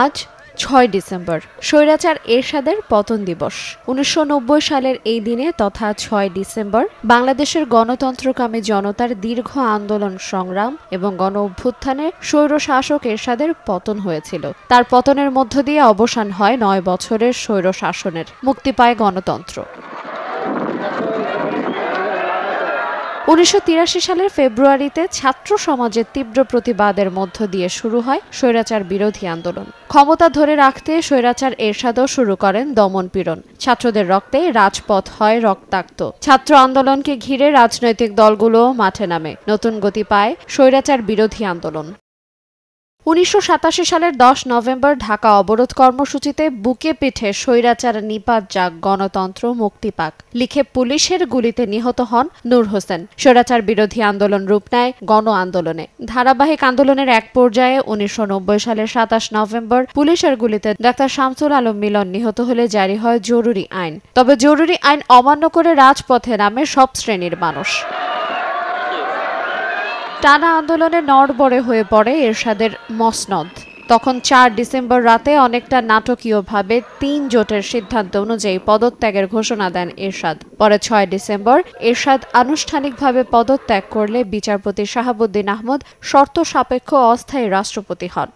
আজ ৬ ডিসেম্বর স্বৈরাচার এরশাদের পতন দিবস। ১৯৯০ সালের এই দিনে তথা ৬ ডিসেম্বর বাংলাদেশের গণতন্ত্রকামী জনতার দীর্ঘ আন্দোলন সংগ্রাম এবং গণ অভ্যুত্থানে স্বৈরশাসক এরশাদের পতন হয়েছিল। তার পতনের মধ্য দিয়ে অবসান হয় ৯ বছরের স্বৈরশাসনের, মুক্তি পায় গণতন্ত্র। ১৯৮৩ সালের ফেব্রুয়ারিতে ছাত্র সমাজের তীব্র প্রতিবাদের মধ্য দিয়ে শুরু হয় স্বৈরাচার বিরোধী আন্দোলন। ক্ষমতা ধরে রাখতে স্বৈরাচার এরশাদও শুরু করেন দমনপীড়ন। ছাত্রদের রক্তে রাজপথ হয় রক্তাক্ত। ছাত্র আন্দোলনকে ঘিরে রাজনৈতিক দলগুলোও মাঠে নামে। নতুন গতি পায় স্বৈরাচার বিরোধী আন্দোলন। ১৯৮৭ সালের ১০ নভেম্বর ঢাকা অবরোধ কর্মসূচিতে বুকে পিঠে স্বৈরাচার নিপাত যাক, গণতন্ত্র মুক্তি পাক লিখে পুলিশের গুলিতে নিহত হন নূর হোসেন। স্বৈরাচার বিরোধী আন্দোলন রূপ নেয় গণ আন্দোলনে। ধারাবাহিক আন্দোলনের এক পর্যায়ে ১৯৯০ সালের ২৭ নভেম্বর পুলিশের গুলিতে ডাক্তার শামসুল আলম মিলন নিহত হলে জারি হয় জরুরি আইন। তবে জরুরি আইন অমান্য করে রাজপথে নামে সব শ্রেণীর মানুষ। টানা আন্দোলনে নড়বড়ে হয়ে পড়ে এরশাদের মসনদ। তখন ৪ ডিসেম্বর রাতে অনেকটা নাটকীয়ভাবে ৩ জোটের সিদ্ধান্ত অনুযায়ী পদত্যাগের ঘোষণা দেন এরশাদ। পরে ৬ ডিসেম্বর এরশাদ আনুষ্ঠানিকভাবে পদত্যাগ করলে বিচারপতি শাহাবুদ্দিন আহমদ শর্ত সাপেক্ষ অস্থায়ী রাষ্ট্রপতি হন।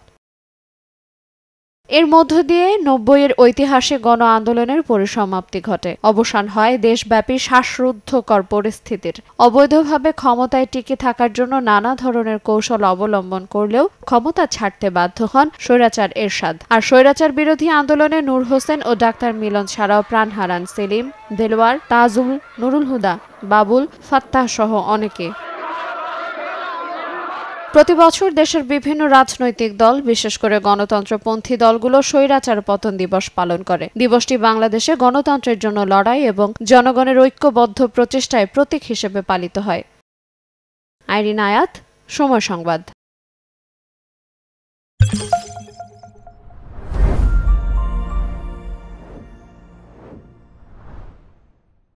এর মধ্য দিয়ে ৯০-এর ঐতিহাসিক গণ আন্দোলনের পরিসমাপ্তি ঘটে। অবসান হয় দেশব্যাপী শ্বাসরুদ্ধকর পরিস্থিতির। অবৈধভাবে ক্ষমতায় টিকে থাকার জন্য নানা ধরনের কৌশল অবলম্বন করলেও ক্ষমতা ছাড়তে বাধ্য হন স্বৈরাচার এরশাদ। আর স্বৈরাচার বিরোধী আন্দোলনে নূর হোসেন ও ডাক্তার মিলন ছাড়াও প্রাণ হারান সেলিম, দেলোয়ার, তাজুল, নুরুল হুদা, বাবুল, ফাত্তাহ সহ অনেকে। প্রতি বছর দেশের বিভিন্ন রাজনৈতিক দল, বিশেষ করে গণতন্ত্রপন্থী দলগুলো স্বৈরাচার পতন দিবস পালন করে। দিবসটি বাংলাদেশে গণতন্ত্রের জন্য লড়াই এবং জনগণের ঐক্যবদ্ধ প্রচেষ্টায় প্রতীক হিসেবে পালিত হয়। আইরিন আয়াত, সময় সংবাদ।